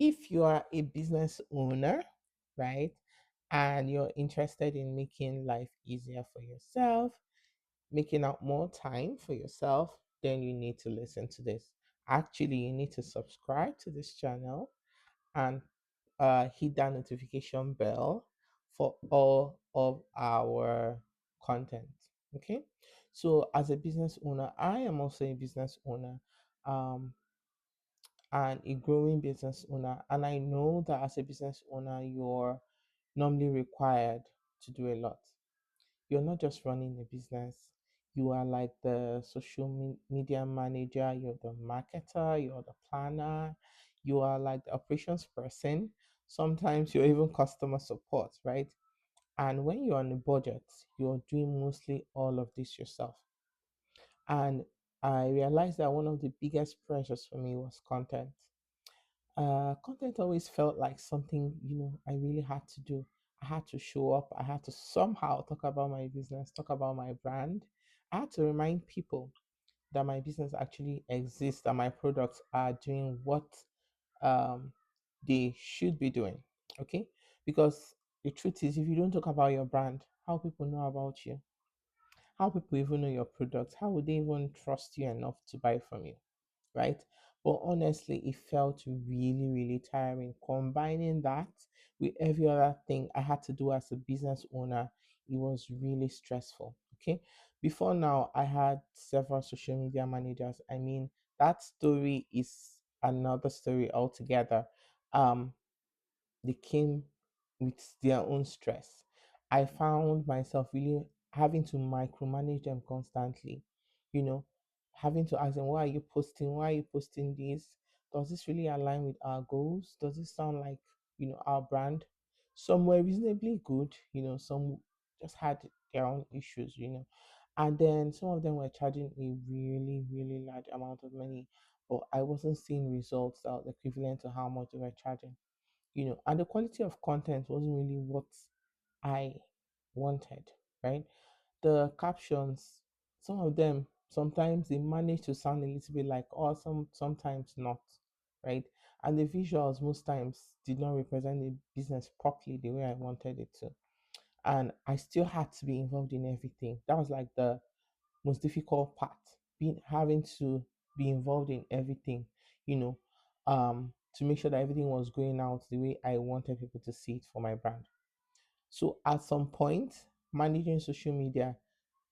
If you are a business owner, right, and you're interested in making life easier for yourself, making out more time for yourself, then you need to listen to this. Actually, you need to subscribe to this channel and hit that notification bell for all of our content. Okay. So, as a business owner, I am also a business owner. Um, and a growing business owner. And I know that as a business owner, you're normally required to do a lot. You're not just running a business, you are like the media manager, you're the marketer, you're the planner, you are like the operations person. Sometimes you're even customer support, right? And when you're on a budget, you're doing mostly all of this yourself. And I realized that one of the biggest pressures for me was content. Content always felt like something, I really had to do. I had to show up. I had to somehow talk about my business, talk about my brand. I had to remind people that my business actually exists, that my products are doing what um, they should be doing. Okay? Because the truth is, if you don't talk about your brand, how people know about you? How people even know your products? How would they even trust you enough to buy from you? Right? But honestly, it felt really, really tiring. Combining that with every other thing I had to do as a business owner, it was really stressful. Okay. Before now, I had several social media managers. I mean, that story is another story altogether. Um, they came with their own stress. I found myself really having to micromanage them constantly, you know, having to ask them, why are you posting? Why are you posting this? Does this really align with our goals? Does this sound like, our brand? Some were reasonably good, some just had their own issues. And then some of them were charging a really, really large amount of money, but I wasn't seeing results that was equivalent to how much they were charging. And the quality of content wasn't really what I wanted, right? The captions, some of them sometimes they manage to sound a little bit like awesome, sometimes not, right? And the visuals most times did not represent the business properly the way I wanted it to. And I still had to be involved in everything. That was like the most difficult part, being having to be involved in everything, you know, to make sure that everything was going out the way I wanted people to see it for my brand. So at some point, managing social media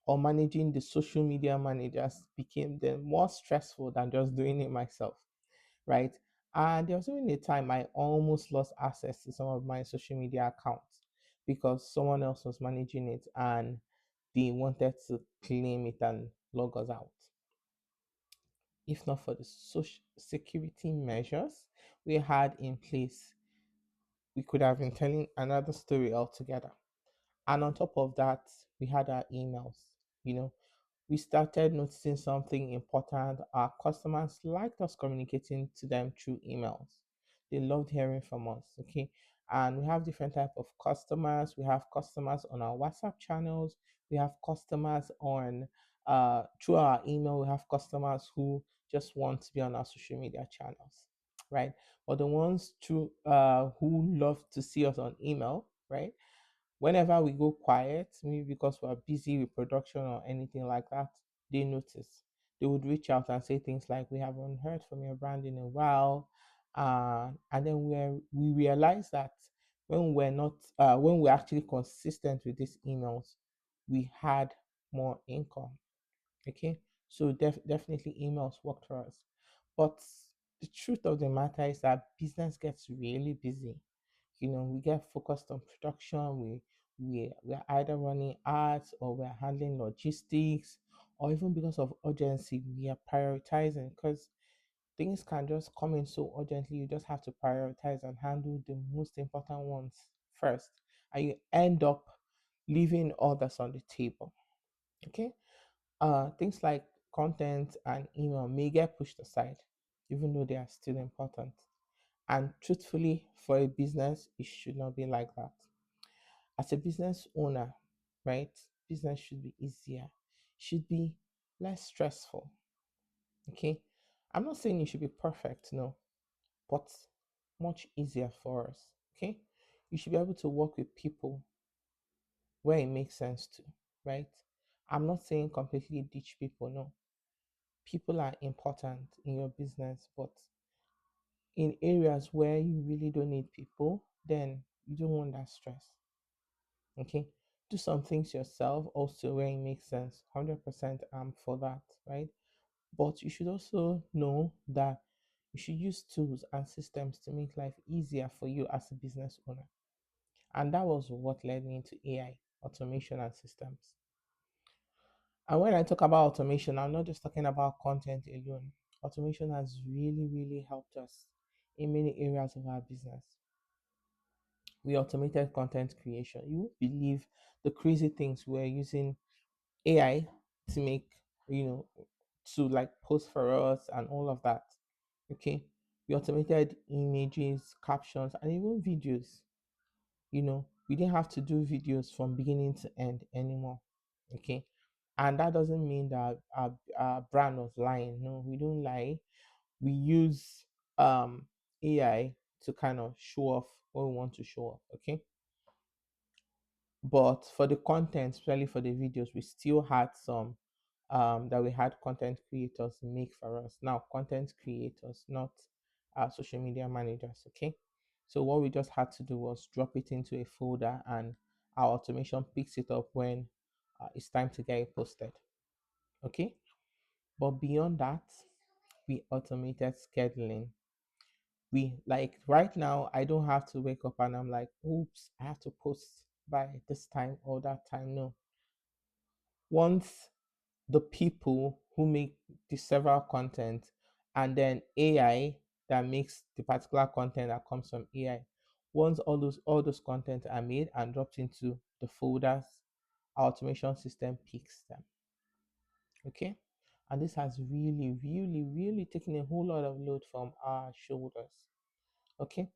or managing the social media managers became then more stressful than just doing it myself, right? And there was even a time I almost lost access to some of my social media accounts because someone else was managing it and they wanted to claim it and log us out. If not for the social security measures we had in place, we could have been telling another story altogether. And on top of that, we had our emails. You know, we started noticing something important. Our customers liked us communicating to them through emails. They loved hearing from us. Okay. And we have different type of customers. We have customers on our WhatsApp channels. We have customers on through our email. We have customers who just want to be on our social media channels, right? But the ones who love to see us on email, right? Whenever we go quiet, maybe because we're busy with production or anything like that, they notice. They would reach out and say things like, "We haven't heard from your brand in a while," and then we realize that when we're actually consistent with these emails, we had more income. Okay, so definitely emails work for us, but the truth of the matter is that business gets really busy. We get focused on production. We're either running ads or we're handling logistics, or even because of urgency, we are prioritizing because things can just come in so urgently. You just have to prioritize and handle the most important ones first, and you end up leaving others on the table. Okay, things like content and email may get pushed aside, even though they are still important. And truthfully, for a business, it should not be like that. As a business owner, right, business should be easier, should be less stressful. Okay. I'm not saying you should be perfect, no, but much easier for us. Okay. You should be able to work with people where it makes sense to, right? I'm not saying completely ditch people, no. People are important in your business, but in areas where you really don't need people, then you don't want that stress. Okay. Do some things yourself also where it makes sense. 100% for that, right? But you should also know that you should use tools and systems to make life easier for you as a business owner. And that was what led me into AI, automation and systems. And when I talk about automation, I'm not just talking about content alone. Automation has really, really helped us in many areas of our business. We automated content creation. You won't believe the crazy things we're using AI to make, you know, to like post for us and all of that. Okay. We automated images, captions, and even videos. We didn't have to do videos from beginning to end anymore. Okay. And that doesn't mean that our brand was lying. No, we don't lie. We use AI to kind of show off what we want to show off. Okay. But for the content, especially for the videos, we still had some that we had content creators make for us. Now, content creators, not social media managers. Okay. So what we just had to do was drop it into a folder, and our automation picks it up when it's time to get it posted. Okay. But beyond that, we automated scheduling. We like right now, I don't have to wake up and I'm like, oops, I have to post by this time or that time. No. Once the people who make the several content and then AI that makes the particular content that comes from AI, once all those content are made and dropped into the folders, our automation system picks them. Okay. And this has really, really, really taken a whole lot of load from our shoulders. Okay.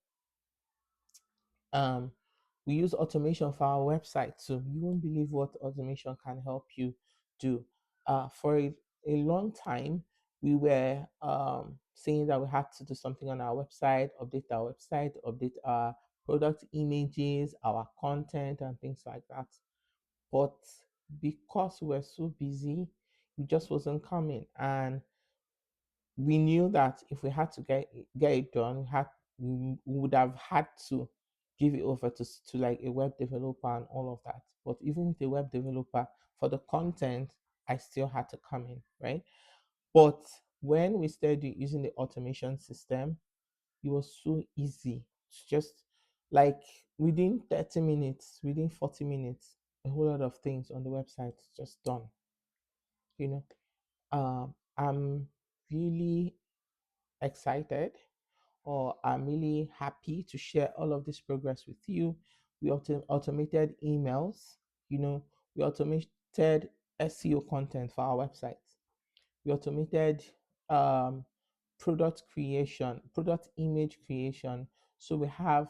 Um, we use automation for our website, so you won't believe what automation can help you do. For a long time, we were saying that we had to do something on our website, update our product images, our content, and things like that. But because we're so busy, it just wasn't coming. And we knew that if we had to get it done, we would have had to give it over to like a web developer and all of that. But even with a web developer, for the content, I still had to come in, right? But when we started using the automation system, it was so easy to just like within 30 minutes, within 40 minutes, a whole lot of things on the website just done. You know, I'm really excited, or I'm really happy to share all of this progress with you. We automated emails, you know, we automated SEO content for our website. We automated um, product creation, product image creation. So we have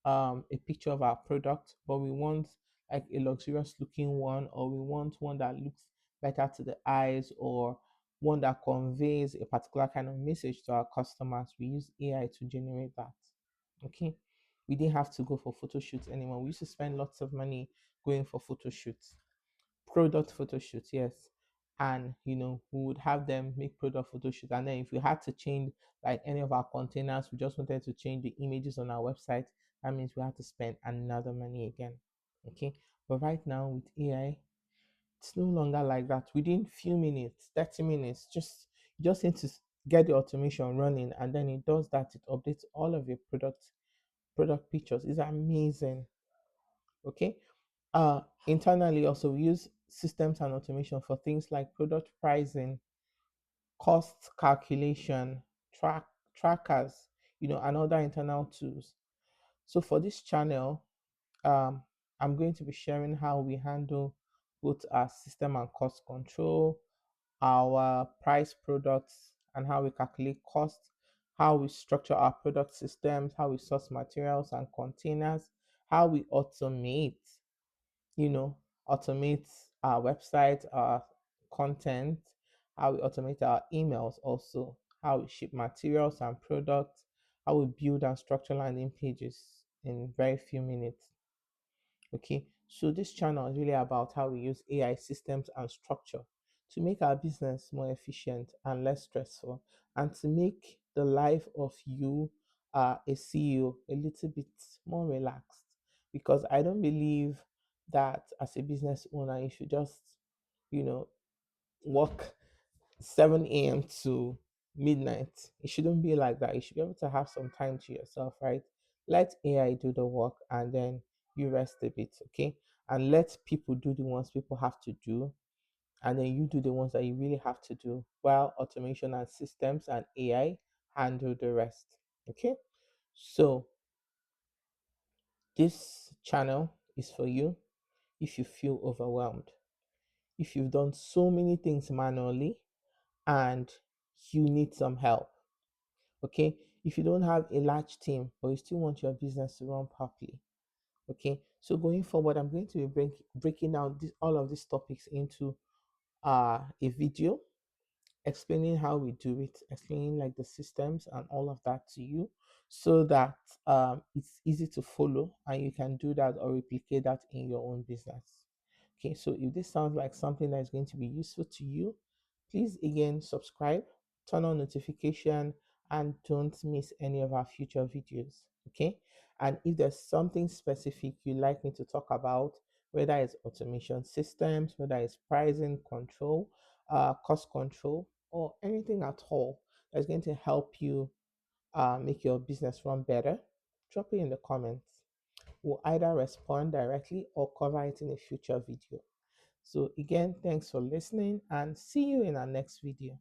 a picture of our product, but we want like a luxurious looking one, or we want one that looks better to the eyes, or one that conveys a particular kind of message to our customers. We use AI to generate that. Okay. We didn't have to go for photo shoots anymore. We used to spend lots of money going for photo shoots, product photo shoots, yes. And we would have them make product photo shoots. And then if we had to change like any of our containers, we just wanted to change the images on our website, that means we had to spend another money again. Okay. But right now with AI, it's no longer like that. Within few minutes, 30 minutes, you just need to get the automation running, and then it does that. It updates all of your product pictures. It's amazing. Okay. Internally, also, we use systems and automation for things like product pricing, cost calculation, trackers, and other internal tools. So for this channel, um, I'm going to be sharing how we handle both our system and cost control, our price products, and how we calculate costs, how we structure our product systems, how we source materials and containers, how we you know, automate our website, our content, how we automate our emails also, how we ship materials and products, I will build and structure landing pages in very few minutes. Okay, so this channel is really about how we use AI systems and structure to make our business more efficient and less stressful, and to make the life of you, a CEO, a little bit more relaxed. Because I don't believe that as a business owner, you should just, you know, work 7 a.m. to midnight. It shouldn't be like that. You should be able to have some time to yourself, right? Let AI do the work and then you rest a bit, okay? And let people do the ones people have to do, and then you do the ones that you really have to do, while automation and systems and AI handle the rest, okay? So, this channel is for you if you feel overwhelmed, if you've done so many things manually and you need some help. Okay, if you don't have a large team but you still want your business to run properly. Okay, so going forward, I'm going to be breaking down all of these topics into a video explaining how we do it, explaining like the systems and all of that to you, so that it's easy to follow and you can do that or replicate that in your own business. Okay, so if this sounds like something that is going to be useful to you, please again subscribe, turn on notification, and don't miss any of our future videos. Okay, and if there's something specific you'd like me to talk about, whether it's automation systems, whether it's pricing control, cost control, or anything at all that's going to help you make your business run better, drop it in the comments. We'll either respond directly or cover it in a future video. So, again, thanks for listening and see you in our next video.